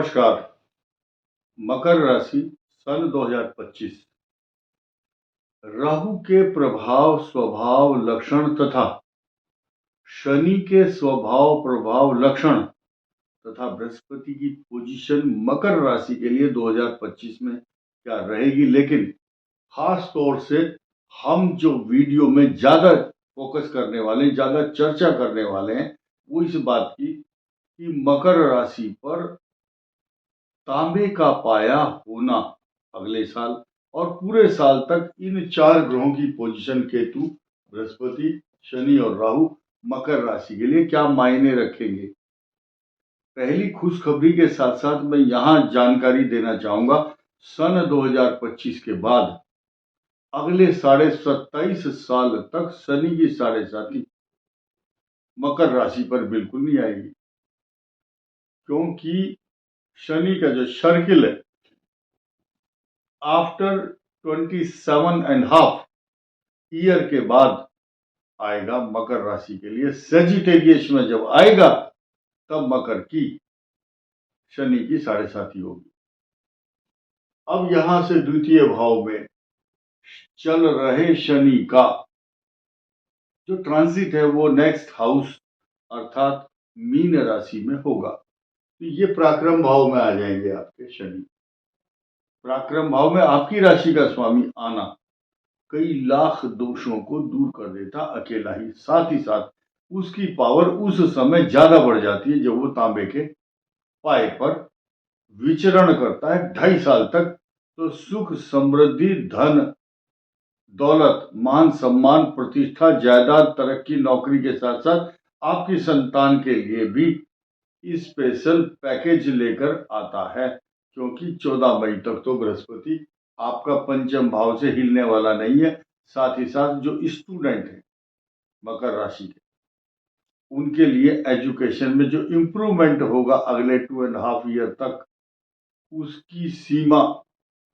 नमस्कार। मकर राशि सन 2025। राहु के प्रभाव, स्वभाव, लक्षण तथा शनि के स्वभाव, प्रभाव, लक्षण तथा बृहस्पति की पोजीशन मकर राशि के लिए 2025 में क्या रहेगी। लेकिन खास तौर से हम जो वीडियो में ज्यादा फोकस करने वाले, ज्यादा चर्चा करने वाले हैं, वो इस बात की कि मकर राशि पर तांबे का पाया होना अगले साल और पूरे साल तक इन 4 ग्रहों की पोजीशन केतु, बृहस्पति, शनि और राहु मकर राशि के लिए क्या मायने रखेंगे। पहली खुशखबरी के साथ साथ मैं यहां जानकारी देना चाहूंगा, सन 2025 के बाद अगले 27.5 साल तक शनि की 7.5 मकर राशि पर बिल्कुल नहीं आएगी, क्योंकि शनि का जो सर्किल है आफ्टर 27.5 ईयर के बाद आएगा मकर राशि के लिए। सेजिटेरियस में जब आएगा तब मकर की शनि की 7.5 होगी। अब यहां से द्वितीय भाव में चल रहे शनि का जो ट्रांजिट है वो नेक्स्ट हाउस अर्थात मीन राशि में होगा। तो ये पराक्रम भाव में आ जाएंगे आपके शनि। पराक्रम भाव में आपकी राशि का स्वामी आना कई लाख दोषों को दूर कर देता अकेला ही। साथ ही साथ उसकी पावर उस समय ज्यादा बढ़ जाती है जब वो तांबे के पाए पर विचरण करता है 2.5 साल तक। तो सुख, समृद्धि, धन दौलत, मान सम्मान, प्रतिष्ठा, जायदाद, तरक्की, नौकरी के साथ साथ आपकी संतान के लिए भी स्पेशल पैकेज लेकर आता है, क्योंकि 14 मई तक तो बृहस्पति आपका पंचम भाव से हिलने वाला नहीं है। साथ ही साथ जो स्टूडेंट है मकर राशि के, उनके लिए एजुकेशन में जो इम्प्रूवमेंट होगा अगले 2.5 ईयर तक, उसकी सीमा,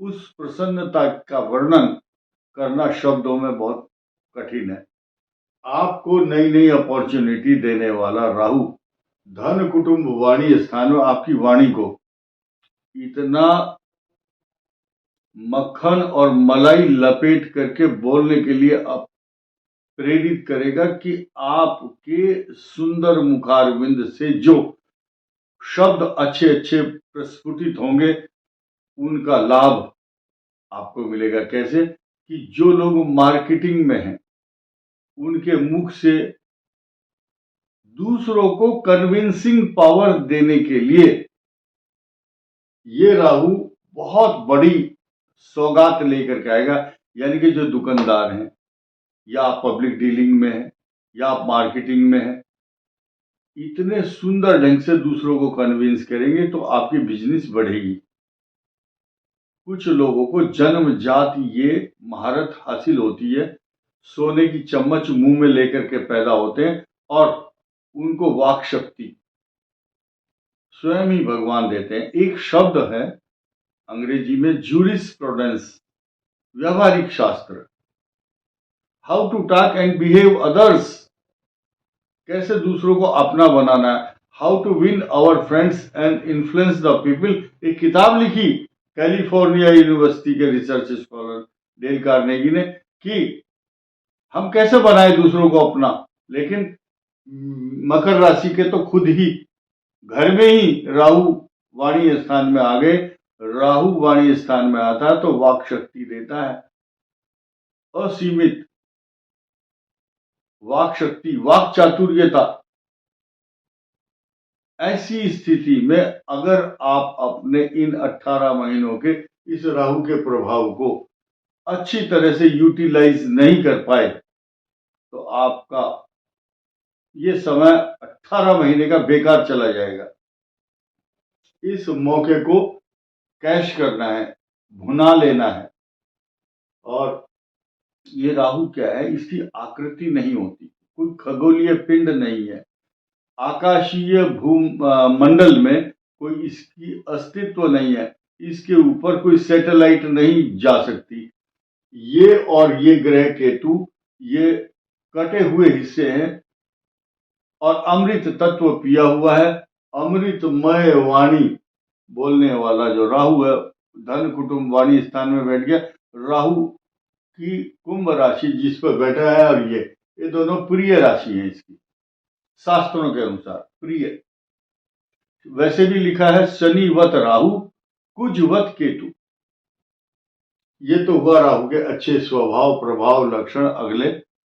उस प्रसन्नता का वर्णन करना शब्दों में बहुत कठिन है। आपको नई नई अपॉर्चुनिटी देने वाला राहु धन, कुटुंब, वाणी स्थान में आपकी वाणी को इतना मक्खन और मलाई लपेट करके बोलने के लिए अब प्रेरित करेगा कि आपके सुंदर मुखारविंद से जो शब्द अच्छे अच्छे प्रस्फुटित होंगे उनका लाभ आपको मिलेगा। कैसे कि जो लोग मार्केटिंग में हैं उनके मुख से दूसरों को कन्विंसिंग पावर देने के लिए ये राहु बहुत बड़ी सौगात लेकर के आएगा। यानी कि जो दुकानदार हैं या आप पब्लिक डीलिंग में हैं या आप मार्केटिंग में हैं, इतने सुंदर ढंग से दूसरों को कन्विंस करेंगे तो आपकी बिजनेस बढ़ेगी। कुछ लोगों को जन्मजात ये महारत हासिल होती है, सोने की चम्मच मुंह में लेकर के पैदा होते हैं और उनको वाक शक्ति स्वयं ही भगवान देते हैं। एक शब्द है अंग्रेजी में जूरिस्प्रूडेंस, व्यवहारिक शास्त्र, how to talk and behave others, कैसे दूसरों को अपना बनाना है, how to win our friends and influence the people. एक किताब लिखी कैलिफोर्निया यूनिवर्सिटी के रिसर्च स्कॉलर डेल कार्नेगी ने कि हम कैसे बनाए दूसरों को अपना। लेकिन मकर राशि के तो खुद ही घर में ही राहु वाणी स्थान में आ गए। राहु वाणी स्थान में आता है तो वाक शक्ति देता है, असीमित वाक शक्ति, वाक चातुर्यता। ऐसी स्थिति में अगर आप अपने इन 18 महीनों के इस राहु के प्रभाव को अच्छी तरह से यूटिलाइज नहीं कर पाए तो आपका ये समय 18 महीने का बेकार चला जाएगा। इस मौके को कैश करना है, भुना लेना है। और ये राहु क्या है, इसकी आकृति नहीं होती, कोई खगोलीय पिंड नहीं है, आकाशीय मंडल में कोई इसकी अस्तित्व नहीं है, इसके ऊपर कोई सैटेलाइट नहीं जा सकती। ये और ये ग्रह केतु ये कटे हुए हिस्से हैं और अमृत तत्व पिया हुआ है। अमृतमय वाणी बोलने वाला जो राहु है, धन कुटुंब वाणी स्थान में बैठ गया। राहु की कुंभ राशि जिस पर बैठा है, और ये दोनों प्रिय राशि हैं इसकी, शास्त्रों के अनुसार प्रिय। वैसे भी लिखा है शनिवत राहु कुजवत केतु। ये तो हुआ राहु के अच्छे स्वभाव प्रभाव लक्षण अगले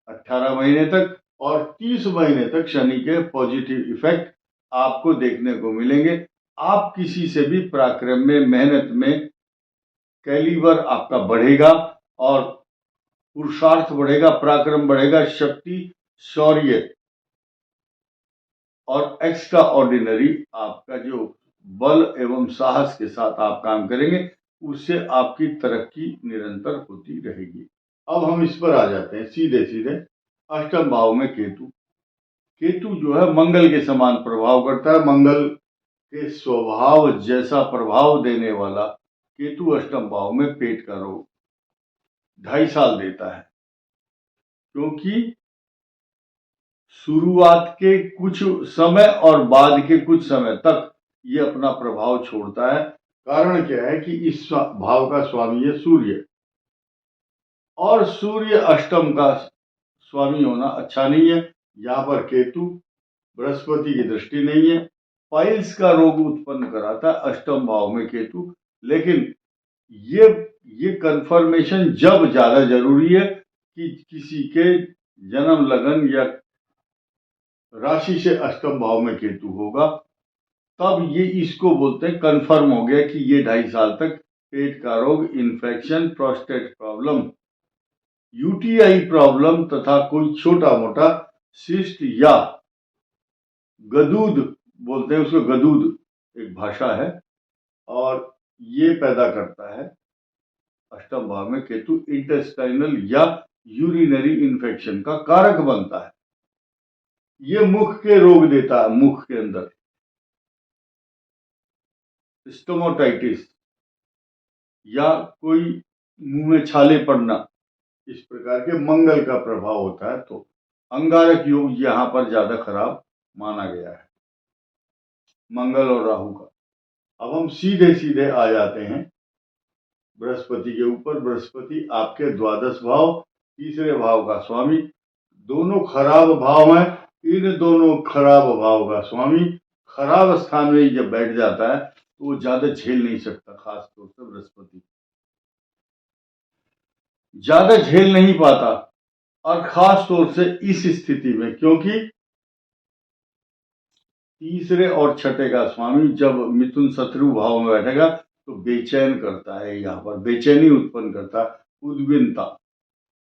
18 महीने तक, और 30 महीने तक शनि के पॉजिटिव इफेक्ट आपको देखने को मिलेंगे। आप किसी से भी पराक्रम में, मेहनत में कैलिबर आपका बढ़ेगा, और पुरुषार्थ बढ़ेगा, पराक्रम बढ़ेगा, शक्ति, शौर्य और एक्स्ट्रा ऑर्डिनरी आपका जो बल एवं साहस के साथ आप काम करेंगे, उससे आपकी तरक्की निरंतर होती रहेगी। अब हम इस पर आ जाते हैं सीधे सीधे। अष्टम भाव में केतु। केतु जो है मंगल के समान प्रभाव करता है। मंगल के स्वभाव जैसा प्रभाव देने वाला केतु अष्टम भाव में पेट का रोग 2.5 साल देता है, क्योंकि शुरुआत के कुछ समय और बाद के कुछ समय तक ये अपना प्रभाव छोड़ता है। कारण क्या है कि इस भाव का स्वामी है सूर्य, और सूर्य अष्टम का स्वामी होना अच्छा नहीं है। यहाँ पर केतु, बृहस्पति की दृष्टि नहीं है। पाइल्स का रोग उत्पन्न कराता है अष्टम भाव में केतु। लेकिन ये कंफर्मेशन जब ज्यादा जरूरी है कि किसी के जन्म लगन या राशि से अष्टम भाव में केतु होगा, तब ये इसको बोलते हैं कंफर्म हो गया कि ये 2.5 साल तक पेट का रोग, infection, prostate problem, UTI problem तथा कोई छोटा मोटा सिस्ट या गदूद बोलते हैं उसको, गदूद एक भाषा है, और ये पैदा करता है अष्टम भाव में केतु। इंटेस्टाइनल या यूरिनरी इन्फेक्शन का कारक बनता है। ये मुख के रोग देता है, मुख के अंदर स्टोमोटाइटिस या कोई मुंह में छाले पड़ना, इस प्रकार के मंगल का प्रभाव होता है। तो अंगारक योग यहां पर ज्यादा खराब माना गया है, मंगल और राहु का। अब हम सीधे सीधे आ जाते हैं बृहस्पति के ऊपर। बृहस्पति आपके द्वादश भाव, तीसरे भाव का स्वामी। दोनों खराब भाव हैं। इन दोनों खराब भाव का स्वामी खराब स्थान में जब बैठ जाता है तो वो ज्यादा झेल नहीं सकता। खास तौर से बृहस्पति ज्यादा झेल नहीं पाता, और खास तौर से इस स्थिति में, क्योंकि तीसरे और छठे का स्वामी जब मिथुन शत्रु भाव में बैठेगा तो बेचैन करता है। यहाँ पर बेचैनी उत्पन्न करता है, उद्विग्नता,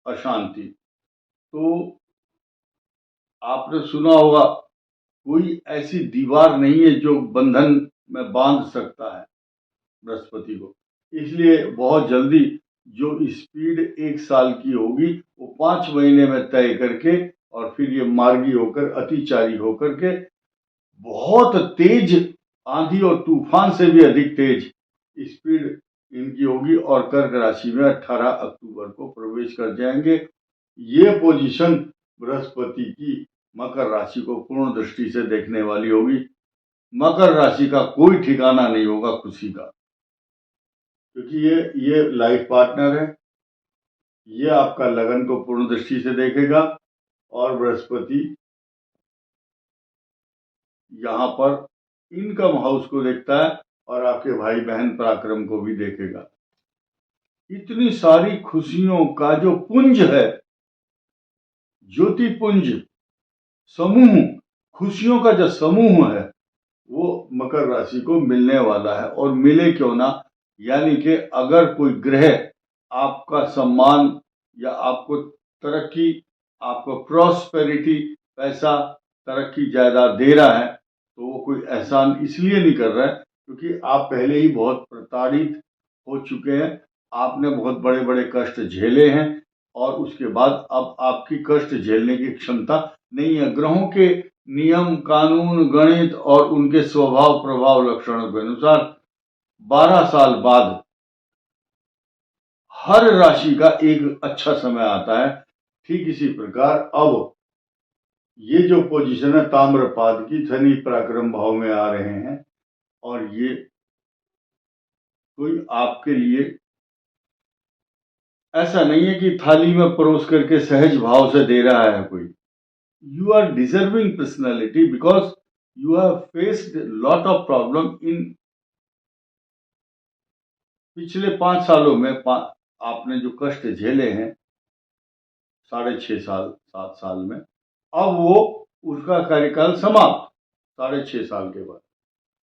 अशांति। तो आपने सुना होगा कोई ऐसी दीवार नहीं है जो बंधन में बांध सकता है बृहस्पति को। इसलिए बहुत जल्दी जो स्पीड 1 साल की होगी वो 5 महीने में तय करके, और फिर ये मार्गी होकर, अतिचारी होकर के बहुत तेज आंधी और तूफान से भी अधिक तेज स्पीड इनकी होगी, और कर्क राशि में 18 अक्टूबर को प्रवेश कर जाएंगे। ये पोजीशन बृहस्पति की मकर राशि को पूर्ण दृष्टि से देखने वाली होगी। मकर राशि का कोई ठिकाना नहीं होगा खुशी का, क्योंकि ये लाइफ पार्टनर है। ये आपका लगन को पूर्ण दृष्टि से देखेगा, और बृहस्पति यहाँ पर इनकम हाउस को देखता है, और आपके भाई बहन पराक्रम को भी देखेगा। इतनी सारी खुशियों का जो पुंज है, ज्योति पुंज, समूह, खुशियों का जो समूह है, वो मकर राशि को मिलने वाला है। और मिले क्यों ना, यानी कि अगर कोई ग्रह आपका सम्मान या आपको तरक्की, आपको प्रॉस्पेरिटी, पैसा, तरक्की जायदाद दे रहा है, तो वो कोई एहसान इसलिए नहीं कर रहा है क्योंकि आप पहले ही बहुत प्रताड़ित हो चुके हैं। आपने बहुत बड़े बड़े कष्ट झेले हैं, और उसके बाद अब आपकी कष्ट झेलने की क्षमता नहीं है। ग्रहों के नियम, कानून, गणित और उनके स्वभाव प्रभाव लक्षणों के अनुसार 12 साल बाद हर राशि का एक अच्छा समय आता है। ठीक इसी प्रकार अब ये जो पोजीशन है ताम्रपाद की, शनि पराक्रम भाव में आ रहे हैं, और ये कोई आपके लिए ऐसा नहीं है कि थाली में परोस करके सहज भाव से दे रहा है कोई। You are deserving personality because you have faced lot of problem in पिछले 5 सालों में। आपने जो कष्ट झेले हैं 6.5 साल 7 साल में, अब वो उसका कार्यकाल समाप्त 6.5 साल के बाद।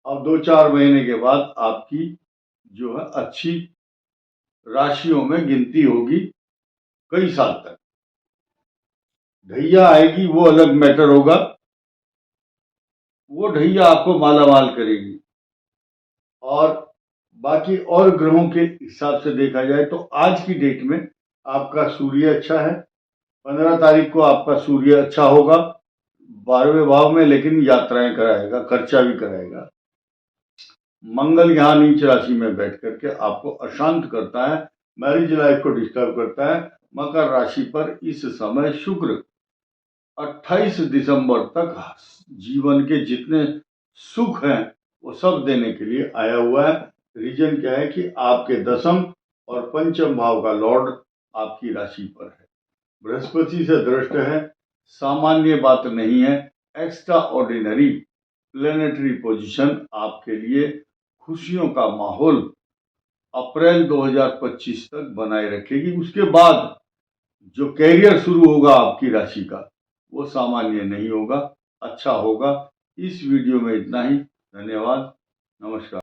अब 2-4 महीने के बाद आपकी जो है अच्छी राशियों में गिनती होगी कई साल तक। ढैया आएगी वो अलग मैटर होगा, वो ढैया आपको मालामाल करेगी। और बाकी और ग्रहों के हिसाब से देखा जाए तो आज की डेट में आपका सूर्य अच्छा है। 15 तारीख को आपका सूर्य अच्छा होगा 12वें भाव में, लेकिन यात्राएं कराएगा, खर्चा भी कराएगा। मंगल यहाँ नीच राशि में बैठ करके आपको अशांत करता है, मैरिज लाइफ को डिस्टर्ब करता है। मकर राशि पर इस समय शुक्र 28 दिसंबर तक जीवन के जितने सुख हैं वो सब देने के लिए आया हुआ है। रीजन क्या है कि आपके 10म और 5म भाव का लॉर्ड आपकी राशि पर है, बृहस्पति से दृष्ट है। सामान्य बात नहीं है, एक्स्ट्रा ऑर्डिनरी प्लेनेटरी पोजीशन आपके लिए खुशियों का माहौल अप्रैल 2025 तक बनाए रखेगी। उसके बाद जो कैरियर शुरू होगा आपकी राशि का वो सामान्य नहीं होगा, अच्छा होगा। इस वीडियो में इतना ही। धन्यवाद, नमस्कार।